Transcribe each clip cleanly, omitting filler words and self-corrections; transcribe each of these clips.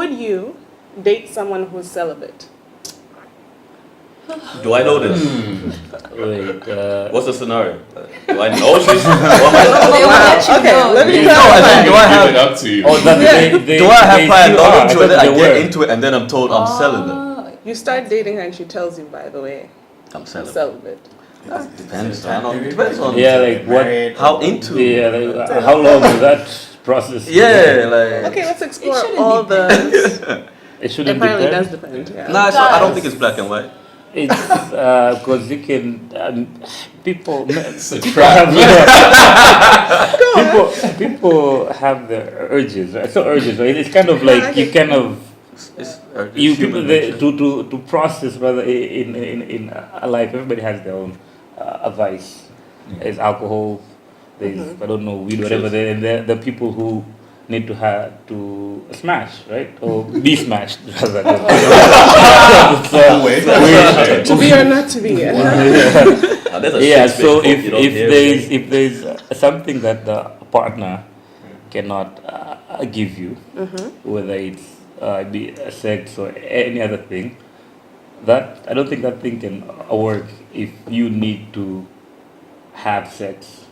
would you date someone who's celibate? Do I know this? Wait, What's the scenario? Do I know she's? Let me No, I think do I Leave have it up to you. oh, do I have prior knowledge Into it, I they get were. into it, and then I'm told I'm celibate. You start dating her and she tells you, by the way, I'm I'm celibate. celibate. Depends on Yeah, like what? how into. Yeah, like, how long is that process? Yeah, like. Okay, let's explore shouldn't all be the... It shouldn't Apparently it depend. does depend, yeah. Nah, I don't think it's black and white. It's because you can people It's a trap. people have the urges, right? So urges, right? It's kind of like you kind of It's you human people nature. to process rather in a life. Everybody has their own vice. There's alcohol. There's I don't know weed, whatever. And the people who need to have to smash, right, or be smashed rather. To be or not to be. Yeah. So if there's something that the partner cannot give you, whether it's be sex or any other thing, that I don't think that thing can work if you need to have sex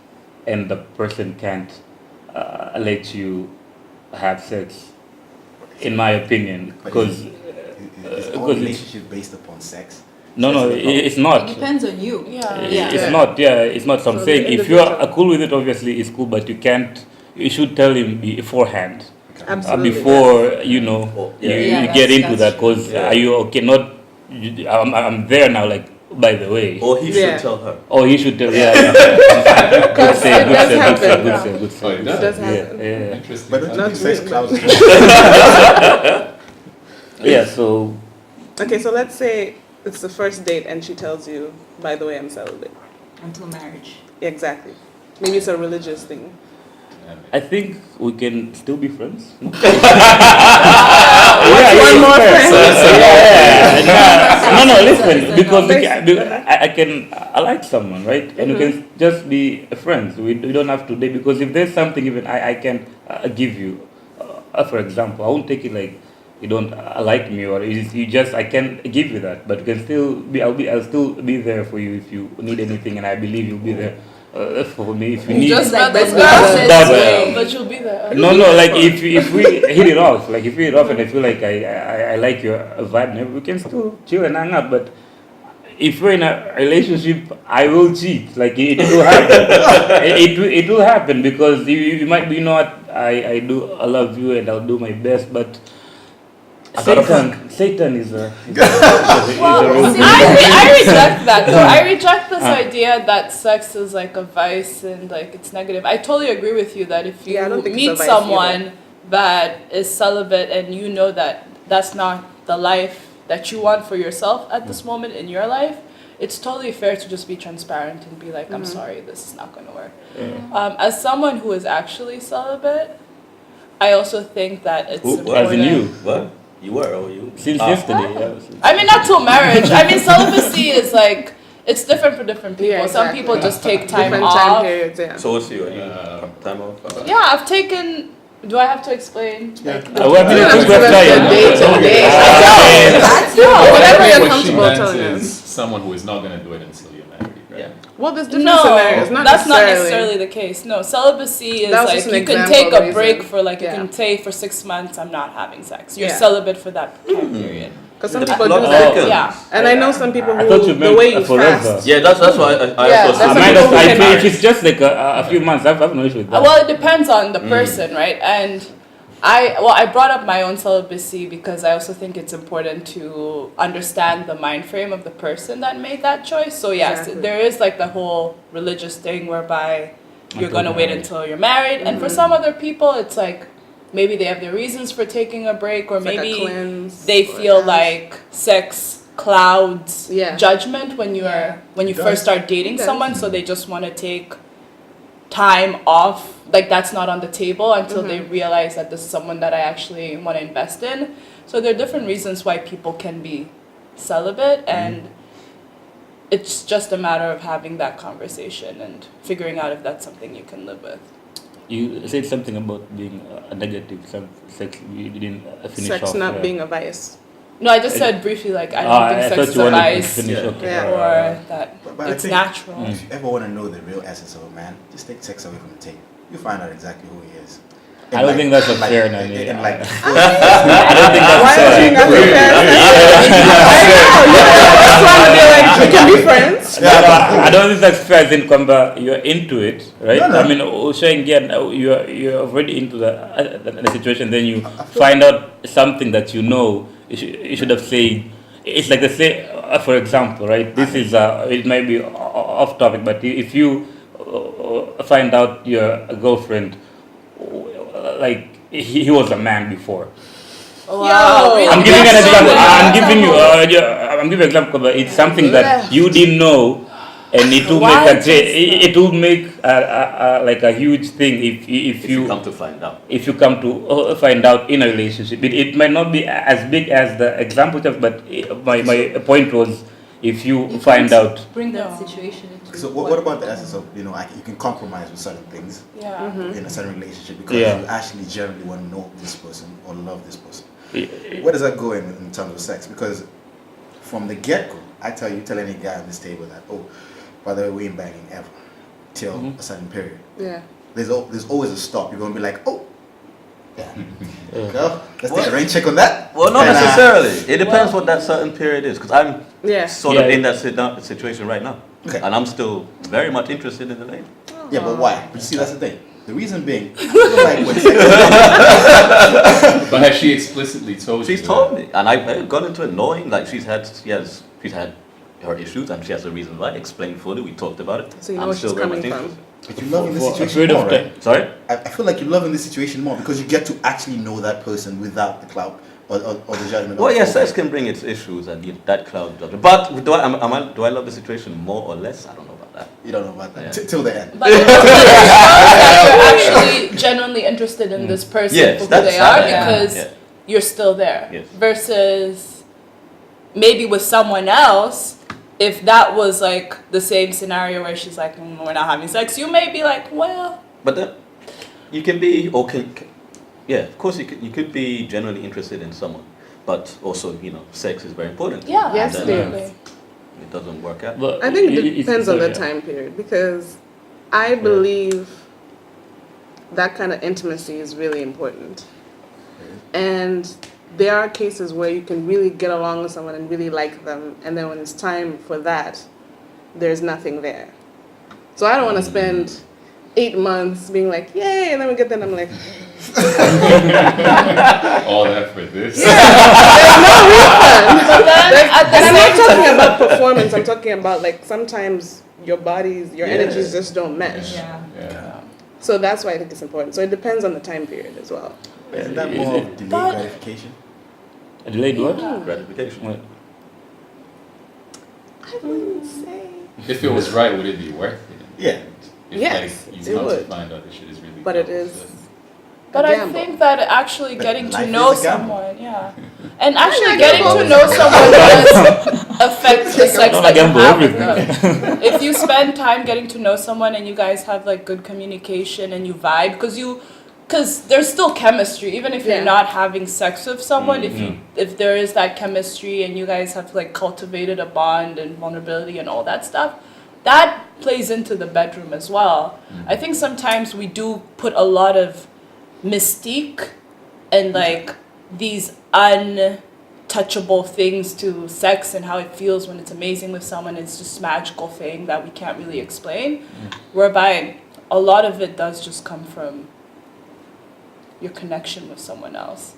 and the person can't let you have sex, in my opinion, because Is all relationship based upon sex? no, it's not. It depends on you. It's not. Yeah, it's not. So I'm So saying the if you are individual- cool with it, obviously it's cool, but you can't. You should tell him beforehand, Absolutely. before you know Yeah. you get into that's that. Because true. are you okay? Not. I'm there now. Like by the way. Or he Yeah. should tell her. Oh, he should tell. Yeah. Good Because save. it Good does save. Good happen. save. Good save. Good Oh, save. it It does Yeah. happen. Yeah. Interesting. But Not sex really. clauses. Yeah. So Okay, so let's say it's the first date and she tells you, by the way, I'm celibate. Until marriage. Exactly. Maybe it's a religious thing. I think we can still be friends. One more friend. No, listen, because I like someone, right? And we can just be friends. We don't have to date, because if there's something even I can give you, for example, I won't take it like you don't like me, or you just I can give you that, but you can still be I'll still be there for you if you need anything, and I believe you'll be there for me if you need. Just like That's the good. But, But you'll be there. No, like if we hit it off, like if we hit it off and I feel like I like your vibe, maybe we can still chill and hang out. But if we're in a relationship, I will cheat. Like it will happen. it will happen, because you might be, you know what, I love you and I'll do my best, but Satan is a Well, see, I reject that though. I reject this idea that sex is like a vice and like it's negative. I totally agree with you that if you Yeah, I don't think it's meet a vice someone that is celibate and you know that that's not the life that you want for yourself at this moment in your life, it's totally fair to just be transparent and be like, I'm sorry, this is not going to work. As someone who is actually celibate, I also think that it's Who? important. as in you What? You were or you? since yesterday. Yeah. I mean, not till marriage. I mean, celibacy is like, it's different for different people. Yeah, Some exactly. people just take time Different off. time periods, yeah. So what's you? Are you time off? Yeah, I've taken. Do I have to explain? Like, What did Yeah, you because just that's the day to day. Whatever What you're she comfortable meant telling is us. someone who is not going to do it until you're married, right? Yeah. Well, there's different no, scenarios. Not that's not necessarily. necessarily the case. No, celibacy is That was like just an you can example take a reason. break for like you Yeah. can say for 6 months I'm not having sex. You're Yeah. celibate for that time period. Because some people do Long that. seconds. Yeah. And I know some people I thought you who, the meant way you forever. fast. Yeah, that's why I Yeah, also that's see some people who can- if it's just like a few months, I have no issue with that. Well, it depends on the person, right? And I brought up my own celibacy because I also think it's important to understand the mind frame of the person that made that choice. So yes, Exactly. there is like the whole religious thing whereby you're Until gonna wait marriage. until you're married, and for some other people, it's like maybe they have their reasons for taking a break, or It's like a maybe cleanse they or feel fast. like sex clouds Yeah. judgment when you It first does. start dating It does. someone, so they just want to take time off, like that's not on the table until they realize that this is someone that I actually want to invest in. So there are different reasons why people can be celibate, and it's just a matter of having that conversation and figuring out if that's something you can live with. You said something about being a negative, some sex. You didn't finish Sex off. not being a vice. No, I just said briefly, like, I don't think I sex thought is you a wanted to vice. finish. Yeah. Okay. Yeah. Or that But I it's think natural. if you ever want to know the real essence of a man, just take sex away from the table. You find out exactly who he is. I don't think that's a fair in analogy. like I don't think that's Why do you think fair. that's a fair? We can be friends. I don't think that's fair. Then you're into it, right? No, no. I mean, showing again, you're already into the situation. Then you find out something that you know. You should have said. It's like the say, for example, right? This is it might be off topic, but if you find out your girlfriend, like he was a man before. Wow, really? I'm giving an That's so example. good. I'm giving an example. But it's something that you didn't know, and it will Why make it will make like a huge thing if If you come to find out. if you come to find out in a relationship. It might not be as big as the example, but my point was if you find can't out. Bring that No. situation into. So what about the essence of, you know, you can compromise with certain things Yeah. in a certain relationship because Yeah. you actually generally want to know this person or love this person. Where does that go in terms of sex? Because from the get-go, tell any guy on this table that, oh, by the way, we ain't banging ever till a certain period. Yeah. There's always a stop. You're going to be like, oh, yeah. Girl, let's take a rain check on that. Well, not And, necessarily. It depends what that certain period is. Because I'm Yeah. sort of Yeah. in that situation right now. Okay. And I'm still very much interested in the lady. Yeah, but why? But you see, that's the thing. The reason being, I feel like when sex But has she explicitly told you? She's that? told me. And I got into it knowing like she's had her issues and she has a reason why. Explained fully. We talked about it. So you know I'm where she's still very coming much from. interested. But you love in this For a situation period of more, time. right? Sorry? I feel like you love in this situation more because you get to actually know that person without the clout or the judgment. Well, of, yes, okay. sex can bring its issues and that cloud judgment. But do I love the situation more or less? I don't know about that. You don't know about that Yeah. till the end. But it shows that you're actually genuinely interested in this person Yes, for who that's they are that, yeah. because Yeah. you're still there. Yes. Versus maybe with someone else, if that was like the same scenario where she's like, we're not having sex, you may be like, well, But then you can be yeah, of course you could be genuinely interested in someone, but also sex is very important. yeah, Yes, it absolutely. is. It doesn't work out. But I think it it's- depends on the yeah. time period because I believe that kind of intimacy is really important. And there are cases where you can really get along with someone and really like them, and then when it's time for that, there's nothing there. So I don't want to spend 8 months being like, yay, and then we get there and I'm like, All that for this? there's no refund. But then at the And I'm not same talking about performance, I'm talking about like sometimes your bodies, your Yeah. energies just don't mesh. Yeah. Yeah. So that's why I think it's important. So it depends on the time period as well. Isn't that Is more it- of delayed But- gratification? A delayed what? Gratification. What? I wouldn't say. If it was right, would it be worth it? Yeah. If Yes, like it you come to would. find out this shit is really But it good, is. then- But a I gamble. think that actually But getting to life know is a gamble. someone, yeah, and actually like getting to gamble. know someone does affect the sex Don't that you gamble have with everything. them. If you spend time getting to know someone and you guys have like good communication and you vibe, because there's still chemistry, even if Yeah. you're not having sex with someone. If there is that chemistry and you guys have like cultivated a bond and vulnerability and all that stuff, that plays into the bedroom as well. I think sometimes we do put a lot of mystique and like these untouchable things to sex and how it feels when it's amazing with someone. It's just magical thing that we can't really explain, whereby a lot of it does just come from your connection with someone else.